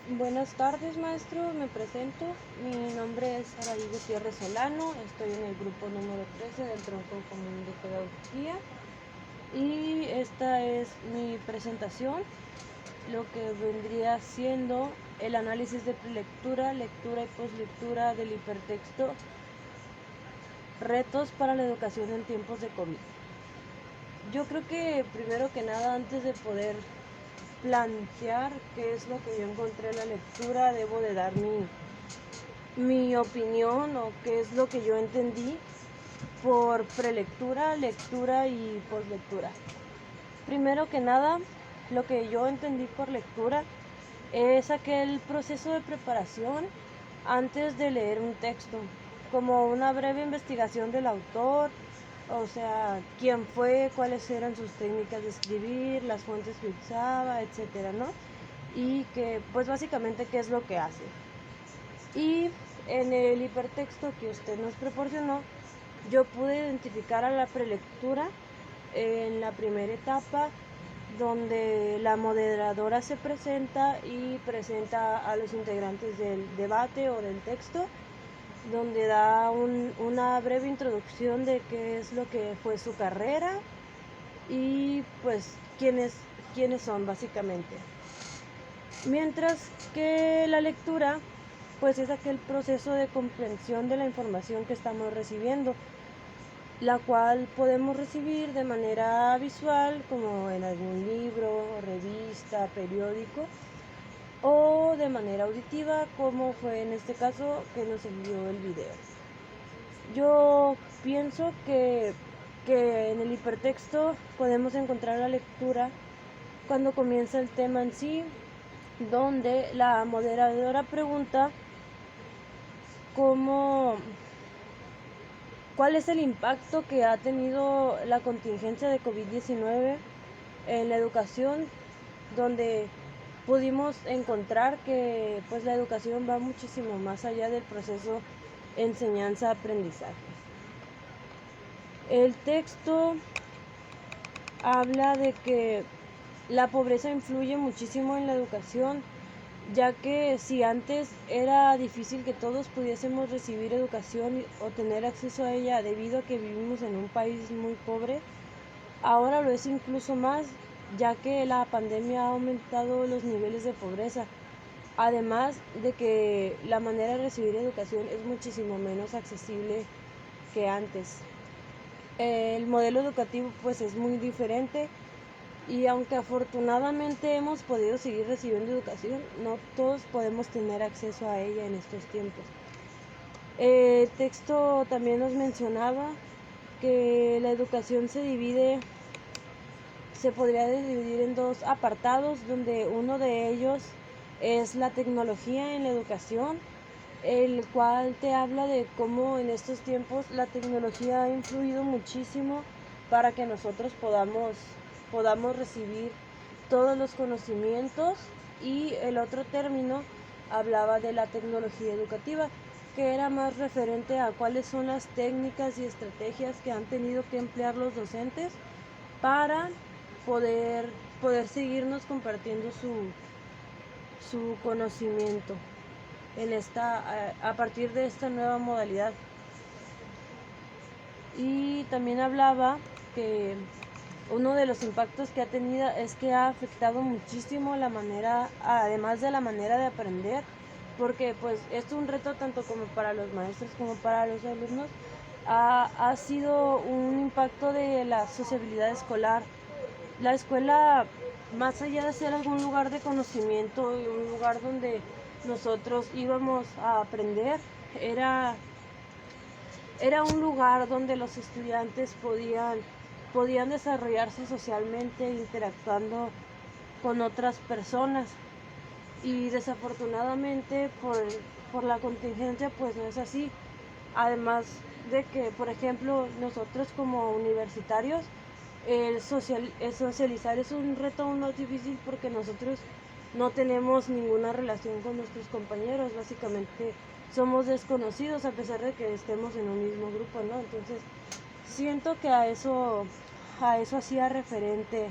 Buenas tardes, maestro. Me presento. Mi nombre es Saraí Gutiérrez Solano. Estoy en el grupo número 13 del tronco común de pedagogía. Y esta es mi presentación, lo que vendría siendo el análisis de prelectura, lectura y poslectura del hipertexto, retos para la educación en tiempos de COVID. Yo creo que primero que nada, antes de poder plantear qué es lo que yo encontré en la lectura, debo de dar mi opinión o qué es lo que yo entendí por prelectura, lectura y poslectura. Primero que nada, lo que yo entendí por lectura es aquel proceso de preparación antes de leer un texto, como una breve investigación del autor, o sea, quién fue, cuáles eran sus técnicas de escribir, las fuentes que usaba, etcétera, ¿no? Y que, pues básicamente, qué es lo que hace. Y en el hipertexto que usted nos proporcionó, yo pude identificar a la prelectura en la primera etapa, donde la moderadora se presenta y presenta a los integrantes del debate o del texto, donde da una breve introducción de qué es lo que fue su carrera y pues quiénes son básicamente. Mientras que la lectura pues es aquel proceso de comprensión de la información que estamos recibiendo, la cual podemos recibir de manera visual, como en algún libro, revista, periódico, o de manera auditiva, como fue en este caso que nos envió el video. Yo pienso que en el hipertexto podemos encontrar la lectura cuando comienza el tema en sí, donde la moderadora pregunta cuál es el impacto que ha tenido la contingencia de COVID-19 en la educación, donde pudimos encontrar que pues la educación va muchísimo más allá del proceso enseñanza-aprendizaje. El texto habla de que la pobreza influye muchísimo en la educación, ya que si antes era difícil que todos pudiésemos recibir educación o tener acceso a ella debido a que vivimos en un país muy pobre, ahora lo es incluso más, ya que la pandemia ha aumentado los niveles de pobreza, además de que la manera de recibir educación es muchísimo menos accesible que antes. El modelo educativo pues es muy diferente, y aunque afortunadamente hemos podido seguir recibiendo educación, no todos podemos tener acceso a ella en estos tiempos. El texto también nos mencionaba que la educación se podría dividir en dos apartados, donde uno de ellos es la tecnología en la educación, el cual te habla de cómo en estos tiempos la tecnología ha influido muchísimo para que nosotros podamos recibir todos los conocimientos. Y el otro término hablaba de la tecnología educativa, que era más referente a cuáles son las técnicas y estrategias que han tenido que emplear los docentes para poder, poder seguirnos compartiendo su conocimiento a partir de esta nueva modalidad. Y también hablaba que uno de los impactos que ha tenido es que ha afectado muchísimo la manera, además de la manera de aprender, porque pues es un reto tanto como para los maestros como para los alumnos. Ha sido un impacto de la sociabilidad escolar. La escuela, más allá de ser algún lugar de conocimiento y un lugar donde nosotros íbamos a aprender, era un lugar donde los estudiantes podían desarrollarse socialmente, interactuando con otras personas. Y desafortunadamente por la contingencia pues no es así. Además de que, por ejemplo, nosotros como universitarios, el socializar es un reto aún más difícil, porque nosotros no tenemos ninguna relación con nuestros compañeros, básicamente somos desconocidos a pesar de que estemos en un mismo grupo, ¿no? Entonces siento que a eso hacía referente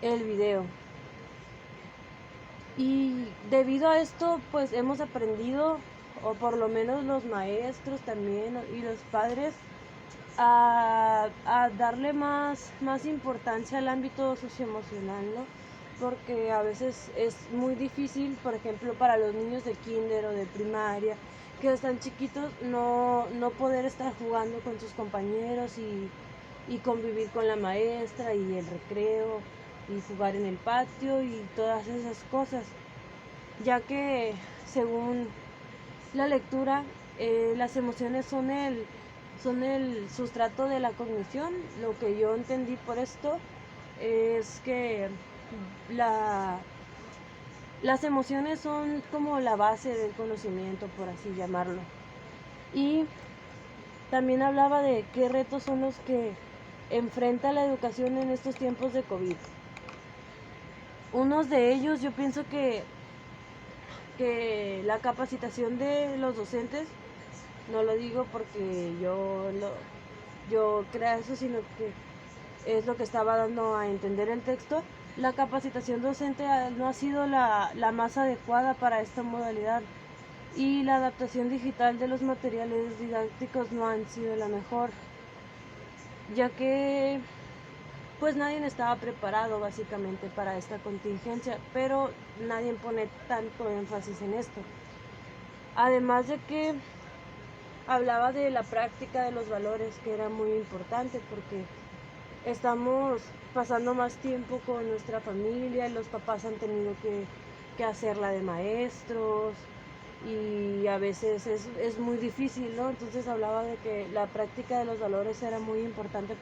el video. Y debido a esto, pues hemos aprendido, o por lo menos los maestros también y los padres, a darle más importancia al ámbito socioemocional, ¿no? Porque a veces es muy difícil, por ejemplo, para los niños de kinder o de primaria, que están chiquitos, no poder estar jugando con sus compañeros y convivir con la maestra y el recreo y jugar en el patio y todas esas cosas, ya que según la lectura, las emociones son el sustrato de la cognición. Lo que yo entendí por esto es que la, las emociones son como la base del conocimiento, por así llamarlo. Y también hablaba de qué retos son los que enfrenta la educación en estos tiempos de COVID. Unos de ellos yo pienso que la capacitación de los docentes, no lo digo porque yo crea eso, sino que es lo que estaba dando a entender el texto. La capacitación docente no ha sido la más adecuada para esta modalidad y la adaptación digital de los materiales didácticos no han sido la mejor, ya que pues nadie estaba preparado básicamente para esta contingencia, pero nadie pone tanto énfasis en esto. Además de que hablaba de la práctica de los valores, que era muy importante porque estamos pasando más tiempo con nuestra familia, los papás han tenido que hacerla de maestros y a veces es muy difícil, ¿no? Entonces hablaba de que la práctica de los valores era muy importante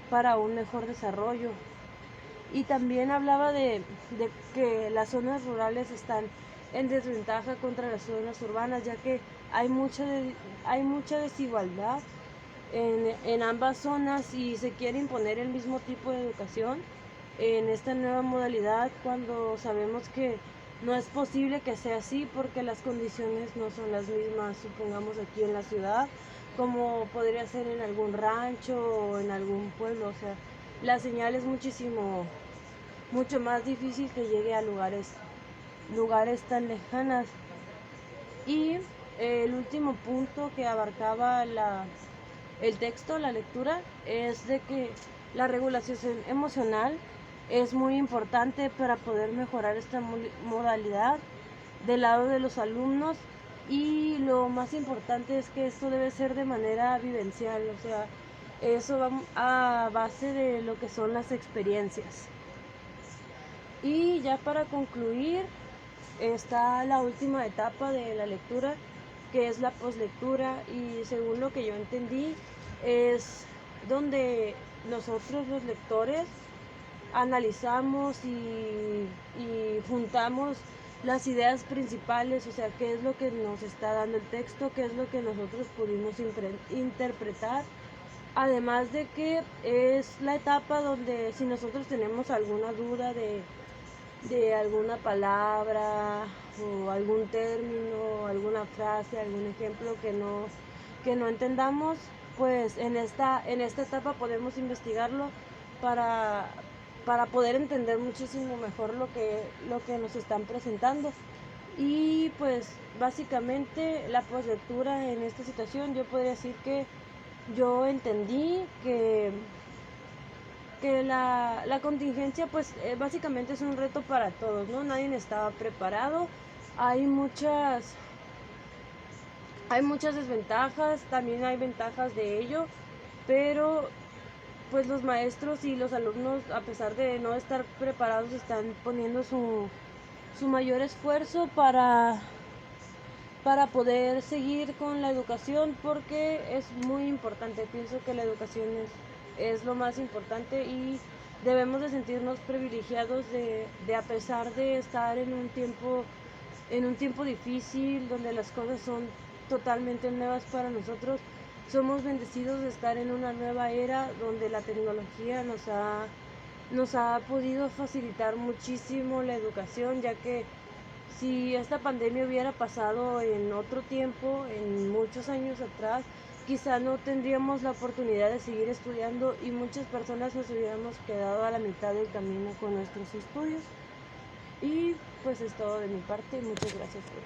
para un mejor desarrollo. Y también hablaba de que las zonas rurales están en desventaja contra las zonas urbanas, ya que hay mucha desigualdad en ambas zonas y se quiere imponer el mismo tipo de educación en esta nueva modalidad cuando sabemos que no es posible que sea así porque las condiciones no son las mismas, supongamos aquí en la ciudad, como podría ser en algún rancho o en algún pueblo. O sea, la señal es mucho más difícil que llegue a lugares tan lejanas. Y el último punto que abarcaba el texto, la lectura, es de que la regulación emocional es muy importante para poder mejorar esta modalidad del lado de los alumnos, y lo más importante es que esto debe ser de manera vivencial, o sea, eso va a base de lo que son las experiencias. Y ya para concluir, está la última etapa de la lectura, que es la poslectura, y según lo que yo entendí, es donde nosotros los lectores analizamos y juntamos las ideas principales, o sea, qué es lo que nos está dando el texto, qué es lo que nosotros pudimos interpretar. Además de que es la etapa donde si nosotros tenemos alguna duda de alguna palabra o algún término, alguna frase, algún ejemplo que no entendamos, pues en esta etapa podemos investigarlo para, para poder entender muchísimo mejor lo que nos están presentando. Y pues básicamente la poslectura en esta situación yo podría decir que yo entendí que la contingencia pues básicamente es un reto para todos, ¿no? Nadie estaba preparado, hay hay muchas desventajas, también hay ventajas de ello, pero pues los maestros y los alumnos, a pesar de no estar preparados, están poniendo su mayor esfuerzo para poder seguir con la educación, porque es muy importante. Pienso que la educación es lo más importante y debemos de sentirnos privilegiados de a pesar de estar en un tiempo difícil donde las cosas son totalmente nuevas para nosotros, somos bendecidos de estar en una nueva era donde la tecnología nos ha podido facilitar muchísimo la educación, ya que si esta pandemia hubiera pasado en otro tiempo, en muchos años atrás, quizá no tendríamos la oportunidad de seguir estudiando y muchas personas nos hubiéramos quedado a la mitad del camino con nuestros estudios. Y pues es todo de mi parte. Muchas gracias por